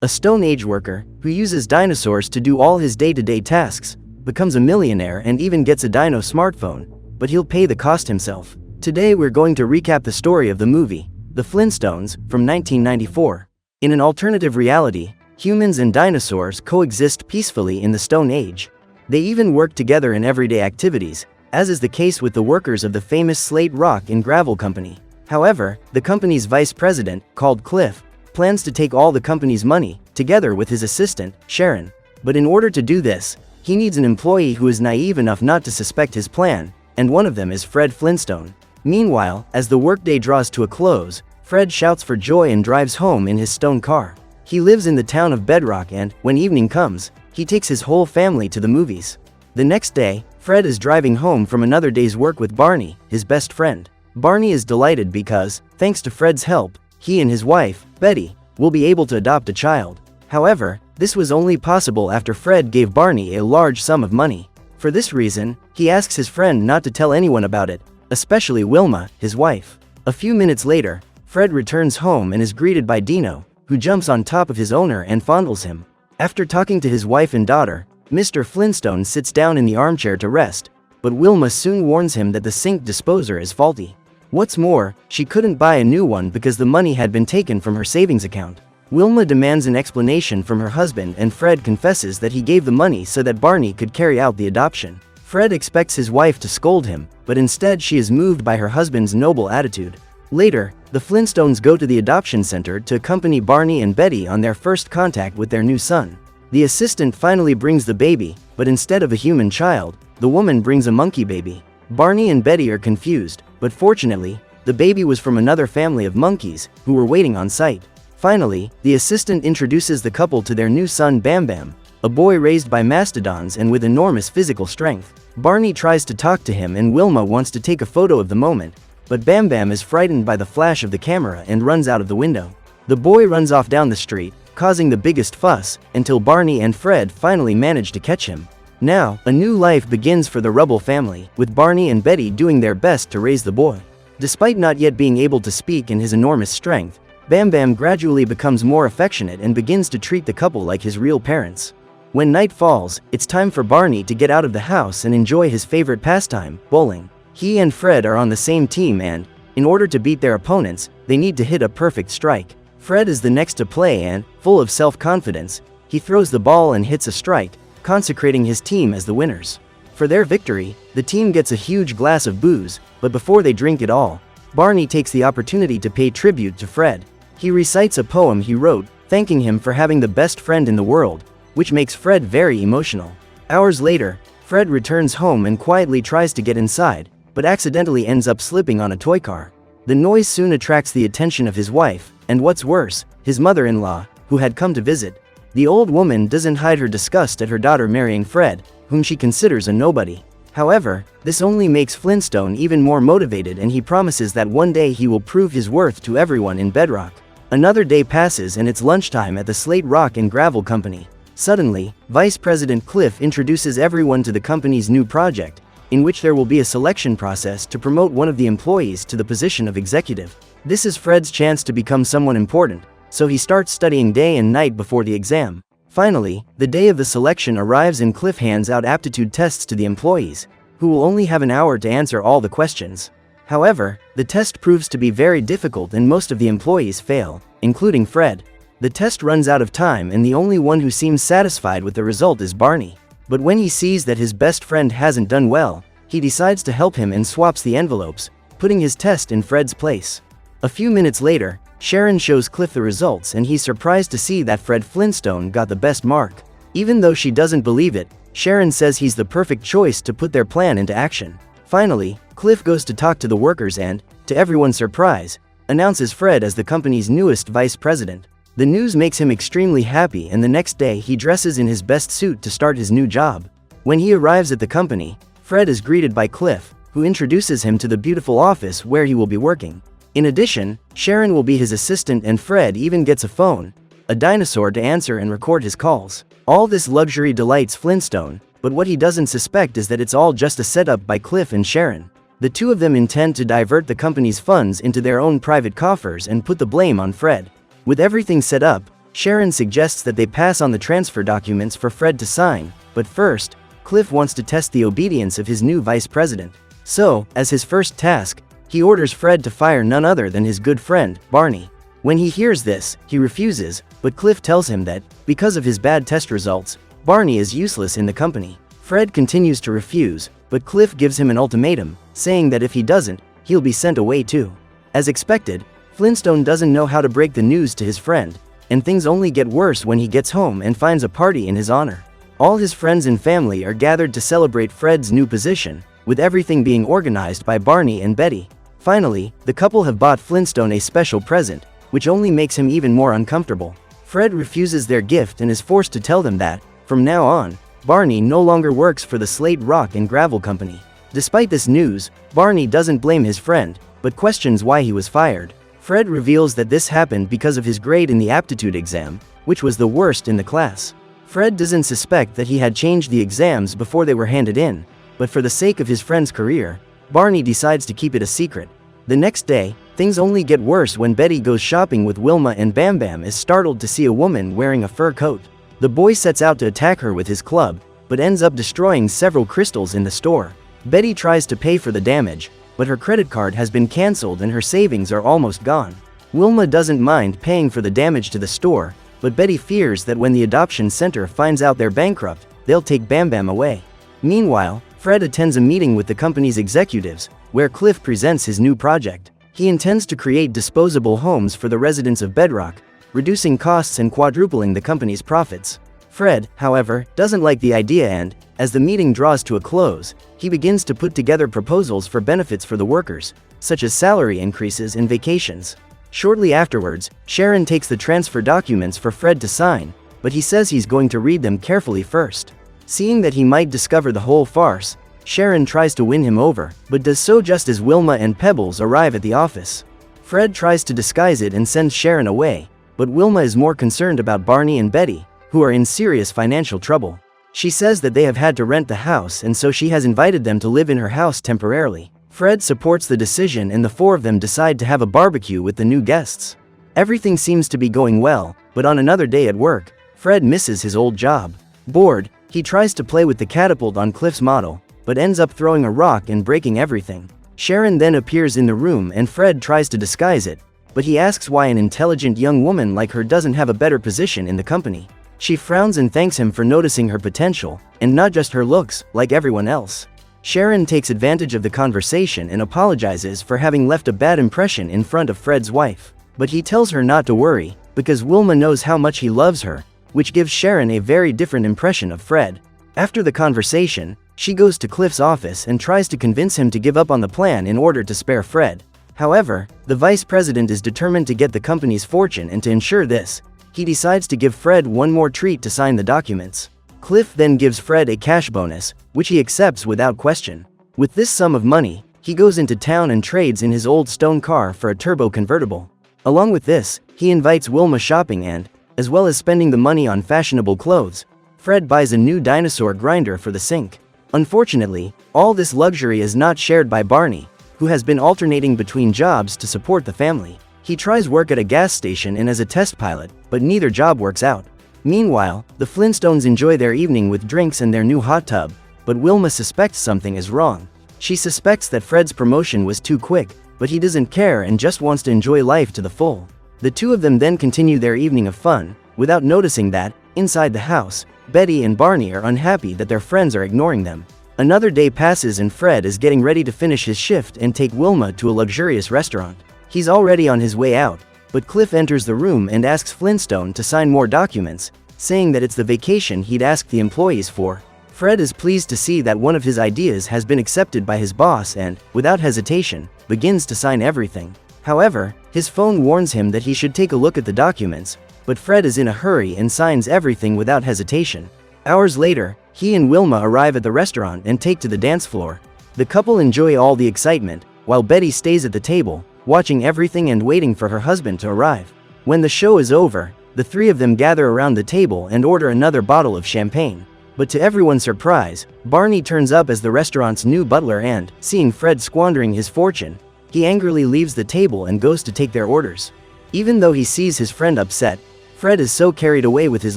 A Stone Age worker, who uses dinosaurs to do all his day-to-day tasks, becomes a millionaire and even gets a dino smartphone, but he'll pay the cost himself. Today we're going to recap the story of the movie, The Flintstones, from 1994. In an alternative reality, humans and dinosaurs coexist peacefully in the Stone Age. They even work together in everyday activities, as is the case with the workers of the famous Slate Rock and Gravel Company. However, the company's vice president, called Cliff, plans to take all the company's money, together with his assistant, Sharon. But in order to do this, he needs an employee who is naive enough not to suspect his plan, and one of them is Fred Flintstone. Meanwhile, as the workday draws to a close, Fred shouts for joy and drives home in his stone car. He lives in the town of Bedrock and, when evening comes, he takes his whole family to the movies. The next day, Fred is driving home from another day's work with Barney, his best friend. Barney is delighted because, thanks to Fred's help, he and his wife, Betty, will be able to adopt a child. However, this was only possible after Fred gave Barney a large sum of money. For this reason, he asks his friend not to tell anyone about it, especially Wilma, his wife. A few minutes later, Fred returns home and is greeted by Dino, who jumps on top of his owner and fondles him. After talking to his wife and daughter, Mr. Flintstone sits down in the armchair to rest, but Wilma soon warns him that the sink disposer is faulty. What's more, she couldn't buy a new one because the money had been taken from her savings account. Wilma demands an explanation from her husband and Fred confesses that he gave the money so that Barney could carry out the adoption. Fred expects his wife to scold him, but instead she is moved by her husband's noble attitude. Later, the Flintstones go to the adoption center to accompany Barney and Betty on their first contact with their new son. The assistant finally brings the baby, but instead of a human child, the woman brings a monkey baby. Barney and Betty are confused, but fortunately, the baby was from another family of monkeys, who were waiting on site. Finally, the assistant introduces the couple to their new son Bam Bam, a boy raised by mastodons and with enormous physical strength. Barney tries to talk to him and Wilma wants to take a photo of the moment, but Bam Bam is frightened by the flash of the camera and runs out of the window. The boy runs off down the street, causing the biggest fuss, until Barney and Fred finally manage to catch him. Now, a new life begins for the Rubble family, with Barney and Betty doing their best to raise the boy. Despite not yet being able to speak in his enormous strength, Bam Bam gradually becomes more affectionate and begins to treat the couple like his real parents. When night falls, it's time for Barney to get out of the house and enjoy his favorite pastime, bowling. He and Fred are on the same team and, in order to beat their opponents, they need to hit a perfect strike. Fred is the next to play and, full of self-confidence, he throws the ball and hits a strike, consecrating his team as the winners. For their victory, the team gets a huge glass of booze, but before they drink it all, Barney takes the opportunity to pay tribute to Fred. He recites a poem he wrote, thanking him for having the best friend in the world, which makes Fred very emotional. Hours later, Fred returns home and quietly tries to get inside, but accidentally ends up slipping on a toy car. The noise soon attracts the attention of his wife, and what's worse, his mother-in-law, who had come to visit. The old woman doesn't hide her disgust at her daughter marrying Fred, whom she considers a nobody. However, this only makes Flintstone even more motivated and he promises that one day he will prove his worth to everyone in Bedrock. Another day passes and it's lunchtime at the Slate Rock and Gravel Company. Suddenly, Vice President Cliff introduces everyone to the company's new project, in which there will be a selection process to promote one of the employees to the position of executive. This is Fred's chance to become someone important, so he starts studying day and night before the exam. Finally, the day of the selection arrives and Cliff hands out aptitude tests to the employees, who will only have an hour to answer all the questions. However, the test proves to be very difficult and most of the employees fail, including Fred. The test runs out of time and the only one who seems satisfied with the result is Barney. But when he sees that his best friend hasn't done well, he decides to help him and swaps the envelopes, putting his test in Fred's place. A few minutes later, Sharon shows Cliff the results and he's surprised to see that Fred Flintstone got the best mark. Even though she doesn't believe it, Sharon says he's the perfect choice to put their plan into action. Finally, Cliff goes to talk to the workers and, to everyone's surprise, announces Fred as the company's newest vice president. The news makes him extremely happy and the next day he dresses in his best suit to start his new job. When he arrives at the company, Fred is greeted by Cliff, who introduces him to the beautiful office where he will be working. In addition, Sharon will be his assistant and Fred even gets a phone, a dinosaur to answer and record his calls. All this luxury delights Flintstone, but what he doesn't suspect is that it's all just a setup by Cliff and Sharon. The two of them intend to divert the company's funds into their own private coffers and put the blame on Fred. With everything set up, Sharon suggests that they pass on the transfer documents for Fred to sign, but first, Cliff wants to test the obedience of his new vice president. So, as his first task, he orders Fred to fire none other than his good friend, Barney. When he hears this, he refuses, but Cliff tells him that, because of his bad test results, Barney is useless in the company. Fred continues to refuse, but Cliff gives him an ultimatum, saying that if he doesn't, he'll be sent away too. As expected, Flintstone doesn't know how to break the news to his friend, and things only get worse when he gets home and finds a party in his honor. All his friends and family are gathered to celebrate Fred's new position, with everything being organized by Barney and Betty. Finally, the couple have bought Flintstone a special present, which only makes him even more uncomfortable. Fred refuses their gift and is forced to tell them that, from now on, Barney no longer works for the Slate Rock and Gravel Company. Despite this news, Barney doesn't blame his friend, but questions why he was fired. Fred reveals that this happened because of his grade in the aptitude exam, which was the worst in the class. Fred doesn't suspect that he had changed the exams before they were handed in, but for the sake of his friend's career, Barney decides to keep it a secret. The next day, things only get worse when Betty goes shopping with Wilma and Bam Bam is startled to see a woman wearing a fur coat. The boy sets out to attack her with his club, but ends up destroying several crystals in the store. Betty tries to pay for the damage, but her credit card has been canceled and her savings are almost gone. Wilma doesn't mind paying for the damage to the store, but Betty fears that when the adoption center finds out they're bankrupt, they'll take Bam Bam away. Meanwhile, Fred attends a meeting with the company's executives, where Cliff presents his new project. He intends to create disposable homes for the residents of Bedrock, reducing costs and quadrupling the company's profits. Fred, however, doesn't like the idea and, as the meeting draws to a close, he begins to put together proposals for benefits for the workers, such as salary increases and vacations. Shortly afterwards, Sharon takes the transfer documents for Fred to sign, but he says he's going to read them carefully first. Seeing that he might discover the whole farce, Sharon tries to win him over, but does so just as Wilma and Pebbles arrive at the office. Fred tries to disguise it and sends Sharon away, but Wilma is more concerned about Barney and Betty, who are in serious financial trouble. She says that they have had to rent the house and so she has invited them to live in her house temporarily. Fred supports the decision and the four of them decide to have a barbecue with the new guests. Everything seems to be going well, but on another day at work, Fred misses his old job. Bored, he tries to play with the catapult on Cliff's model, but ends up throwing a rock and breaking everything. Sharon then appears in the room and Fred tries to disguise it, but he asks why an intelligent young woman like her doesn't have a better position in the company. She frowns and thanks him for noticing her potential, and not just her looks, like everyone else. Sharon takes advantage of the conversation and apologizes for having left a bad impression in front of Fred's wife. But he tells her not to worry, because Wilma knows how much he loves her, which gives Sharon a very different impression of Fred. After the conversation, she goes to Cliff's office and tries to convince him to give up on the plan in order to spare Fred. However, the vice president is determined to get the company's fortune, and to ensure this, he decides to give Fred one more treat to sign the documents. Cliff then gives Fred a cash bonus, which he accepts without question. With this sum of money, he goes into town and trades in his old stone car for a turbo convertible. Along with this, he invites Wilma shopping and, as well as spending the money on fashionable clothes, Fred buys a new dinosaur grinder for the sink. Unfortunately, all this luxury is not shared by Barney, who has been alternating between jobs to support the family. He tries work at a gas station and as a test pilot, but neither job works out. Meanwhile, the Flintstones enjoy their evening with drinks and their new hot tub, but Wilma suspects something is wrong. She suspects that Fred's promotion was too quick, but he doesn't care and just wants to enjoy life to the full. The two of them then continue their evening of fun, without noticing that, inside the house, Betty and Barney are unhappy that their friends are ignoring them. Another day passes and Fred is getting ready to finish his shift and take Wilma to a luxurious restaurant. He's already on his way out, but Cliff enters the room and asks Flintstone to sign more documents, saying that it's the vacation he'd asked the employees for. Fred is pleased to see that one of his ideas has been accepted by his boss and, without hesitation, begins to sign everything. However, his phone warns him that he should take a look at the documents, but Fred is in a hurry and signs everything without hesitation. Hours later, he and Wilma arrive at the restaurant and take to the dance floor. The couple enjoy all the excitement, while Betty stays at the table, watching everything and waiting for her husband to arrive. When the show is over, the three of them gather around the table and order another bottle of champagne. But to everyone's surprise, Barney turns up as the restaurant's new butler and, seeing Fred squandering his fortune, he angrily leaves the table and goes to take their orders. Even though he sees his friend upset, Fred is so carried away with his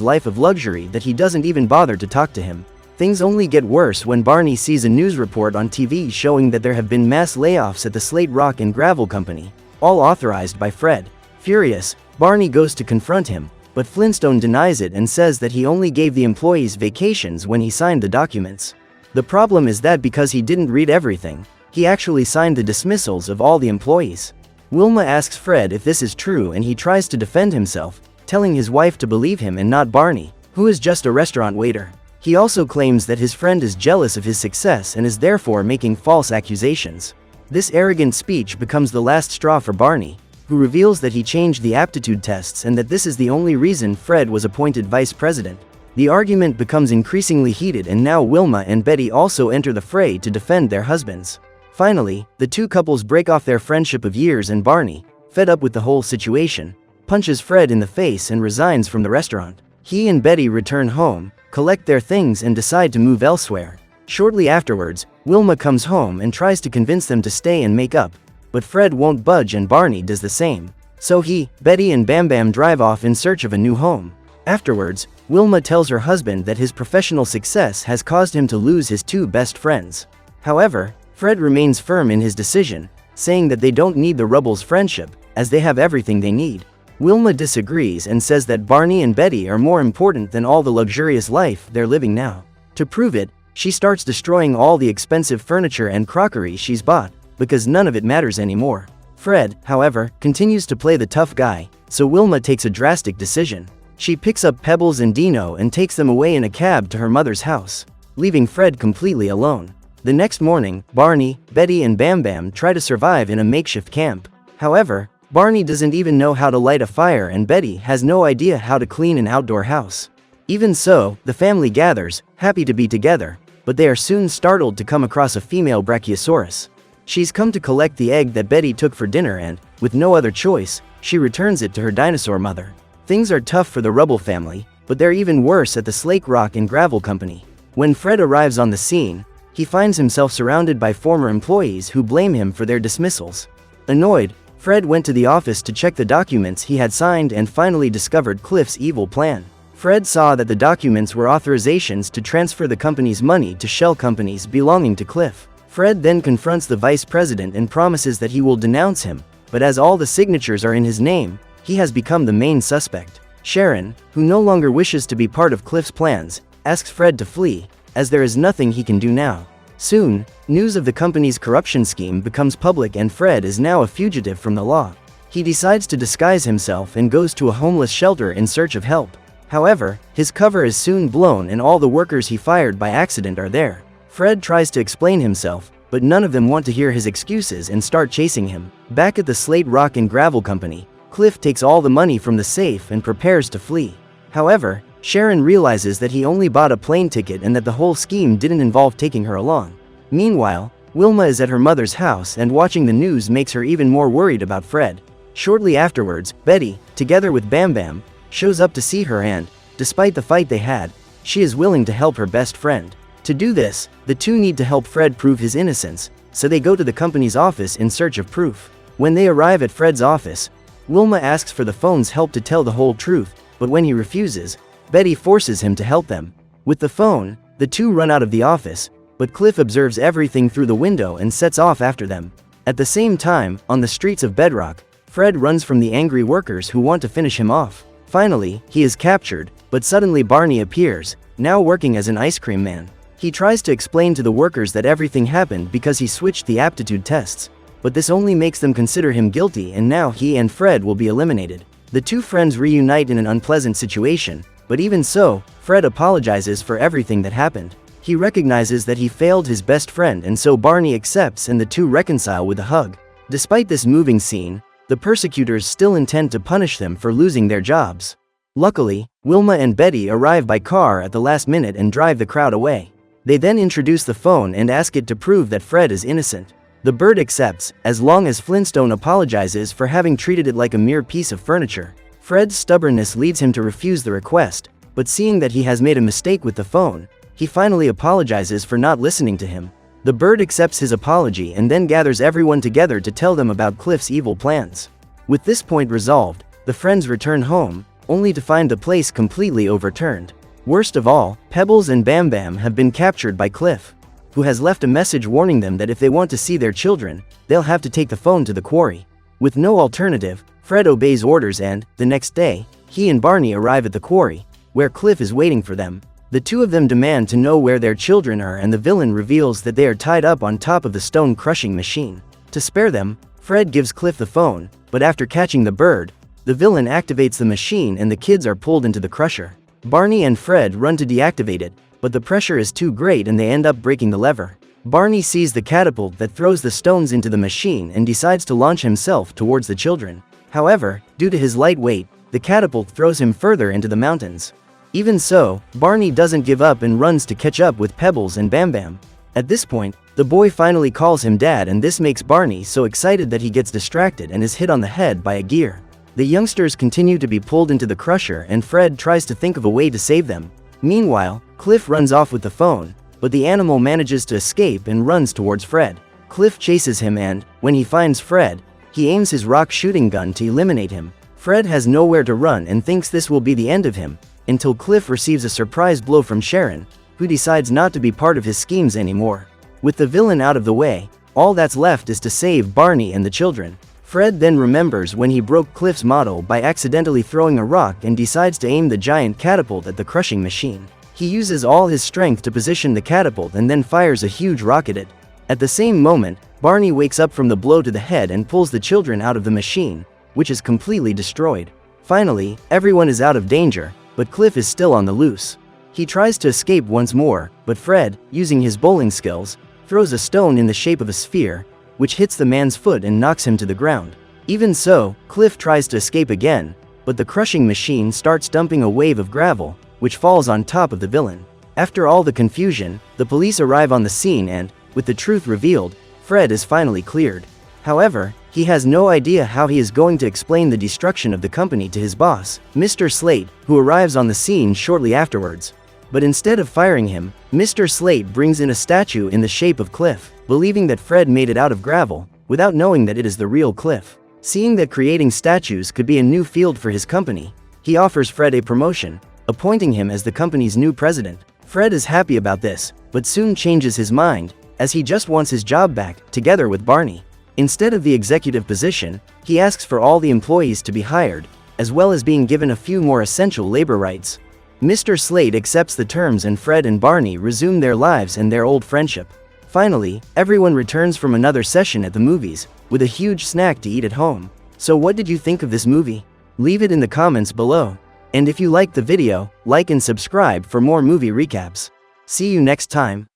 life of luxury that he doesn't even bother to talk to him. Things only get worse when Barney sees a news report on TV showing that there have been mass layoffs at the Slate Rock and Gravel Company, all authorized by Fred. Furious, Barney goes to confront him, but Flintstone denies it and says that he only gave the employees vacations when he signed the documents. The problem is that because he didn't read everything, he actually signed the dismissals of all the employees. Wilma asks Fred if this is true and he tries to defend himself, telling his wife to believe him and not Barney, who is just a restaurant waiter. He also claims that his friend is jealous of his success and is therefore making false accusations. This arrogant speech becomes the last straw for Barney, who reveals that he changed the aptitude tests and that this is the only reason Fred was appointed vice president. The argument becomes increasingly heated and now Wilma and Betty also enter the fray to defend their husbands. Finally, the two couples break off their friendship of years and Barney, fed up with the whole situation, punches Fred in the face and resigns from the restaurant. He and Betty return home, collect their things and decide to move elsewhere. Shortly afterwards, Wilma comes home and tries to convince them to stay and make up, but Fred won't budge and Barney does the same. So he, Betty and Bam Bam drive off in search of a new home. Afterwards, Wilma tells her husband that his professional success has caused him to lose his two best friends. However, Fred remains firm in his decision, saying that they don't need the Rubble's friendship, as they have everything they need. Wilma disagrees and says that Barney and Betty are more important than all the luxurious life they're living now. To prove it, she starts destroying all the expensive furniture and crockery she's bought, because none of it matters anymore. Fred, however, continues to play the tough guy, so Wilma takes a drastic decision. She picks up Pebbles and Dino and takes them away in a cab to her mother's house, leaving Fred completely alone. The next morning, Barney, Betty and Bam Bam try to survive in a makeshift camp. However, Barney doesn't even know how to light a fire and Betty has no idea how to clean an outdoor house. Even so, the family gathers, happy to be together, but they are soon startled to come across a female Brachiosaurus. She's come to collect the egg that Betty took for dinner and, with no other choice, she returns it to her dinosaur mother. Things are tough for the Rubble family, but they're even worse at the Slate Rock and Gravel Company. When Fred arrives on the scene, he finds himself surrounded by former employees who blame him for their dismissals. Annoyed, Fred went to the office to check the documents he had signed and finally discovered Cliff's evil plan. Fred saw that the documents were authorizations to transfer the company's money to shell companies belonging to Cliff. Fred then confronts the vice president and promises that he will denounce him, but as all the signatures are in his name, he has become the main suspect. Sharon, who no longer wishes to be part of Cliff's plans, asks Fred to flee, as there is nothing he can do now. Soon, news of the company's corruption scheme becomes public and Fred is now a fugitive from the law. He decides to disguise himself and goes to a homeless shelter in search of help. However, his cover is soon blown and all the workers he fired by accident are there. Fred tries to explain himself, but none of them want to hear his excuses and start chasing him. Back at the Slate Rock and Gravel Company, Cliff takes all the money from the safe and prepares to flee. However, Sharon realizes that he only bought a plane ticket and that the whole scheme didn't involve taking her along. Meanwhile, Wilma is at her mother's house and watching the news makes her even more worried about Fred. Shortly afterwards, Betty, together with Bam Bam, shows up to see her and, despite the fight they had, she is willing to help her best friend. To do this, the two need to help Fred prove his innocence, so they go to the company's office in search of proof. When they arrive at Fred's office, Wilma asks for the phone's help to tell the whole truth, but when he refuses, Betty forces him to help them. With the phone, the two run out of the office, but Cliff observes everything through the window and sets off after them. At the same time, on the streets of Bedrock, Fred runs from the angry workers who want to finish him off. Finally, he is captured, but suddenly Barney appears, now working as an ice cream man. He tries to explain to the workers that everything happened because he switched the aptitude tests, but this only makes them consider him guilty and now he and Fred will be eliminated. The two friends reunite in an unpleasant situation, but even so, Fred apologizes for everything that happened. He recognizes that he failed his best friend and so Barney accepts and the two reconcile with a hug. Despite this moving scene, the persecutors still intend to punish them for losing their jobs. Luckily, Wilma and Betty arrive by car at the last minute and drive the crowd away. They then introduce the phone and ask it to prove that Fred is innocent. The bird accepts, as long as Flintstone apologizes for having treated it like a mere piece of furniture. Fred's stubbornness leads him to refuse the request, but seeing that he has made a mistake with the phone, he finally apologizes for not listening to him. The bird accepts his apology and then gathers everyone together to tell them about Cliff's evil plans. With this point resolved, the friends return home, only to find the place completely overturned. Worst of all, Pebbles and Bam Bam have been captured by Cliff, who has left a message warning them that if they want to see their children, they'll have to take the phone to the quarry. With no alternative, Fred obeys orders and, the next day, he and Barney arrive at the quarry, where Cliff is waiting for them. The two of them demand to know where their children are, and the villain reveals that they are tied up on top of the stone-crushing machine. To spare them, Fred gives Cliff the phone, but after catching the bird, the villain activates the machine and the kids are pulled into the crusher. Barney and Fred run to deactivate it, but the pressure is too great and they end up breaking the lever. Barney sees the catapult that throws the stones into the machine and decides to launch himself towards the children. However, due to his light weight, the catapult throws him further into the mountains. Even so, Barney doesn't give up and runs to catch up with Pebbles and Bam Bam. At this point, the boy finally calls him dad, and this makes Barney so excited that he gets distracted and is hit on the head by a gear. The youngsters continue to be pulled into the crusher and Fred tries to think of a way to save them. Meanwhile, Cliff runs off with the phone, but the animal manages to escape and runs towards Fred. Cliff chases him and, when he finds Fred, he aims his rock shooting gun to eliminate him. Fred has nowhere to run and thinks this will be the end of him, until Cliff receives a surprise blow from Sharon, who decides not to be part of his schemes anymore. With the villain out of the way, all that's left is to save Barney and the children. Fred then remembers when he broke Cliff's model by accidentally throwing a rock and decides to aim the giant catapult at the crushing machine. He uses all his strength to position the catapult and then fires a huge rocket at it. At the same moment, Barney wakes up from the blow to the head and pulls the children out of the machine, which is completely destroyed. Finally, everyone is out of danger, but Cliff is still on the loose. He tries to escape once more, but Fred, using his bowling skills, throws a stone in the shape of a sphere, which hits the man's foot and knocks him to the ground. Even so, Cliff tries to escape again, but the crushing machine starts dumping a wave of gravel, which falls on top of the villain. After all the confusion, the police arrive on the scene and, with the truth revealed, Fred is finally cleared. However, he has no idea how he is going to explain the destruction of the company to his boss, Mr. Slate, who arrives on the scene shortly afterwards. But instead of firing him, Mr. Slate brings in a statue in the shape of Cliff, believing that Fred made it out of gravel, without knowing that it is the real Cliff. Seeing that creating statues could be a new field for his company, he offers Fred a promotion, appointing him as the company's new president. Fred is happy about this, but soon changes his mind, as he just wants his job back, together with Barney. Instead of the executive position, he asks for all the employees to be hired, as well as being given a few more essential labor rights. Mr. Slate accepts the terms and Fred and Barney resume their lives and their old friendship. Finally, everyone returns from another session at the movies, with a huge snack to eat at home. So what did you think of this movie? Leave it in the comments below. And if you liked the video, like and subscribe for more movie recaps. See you next time.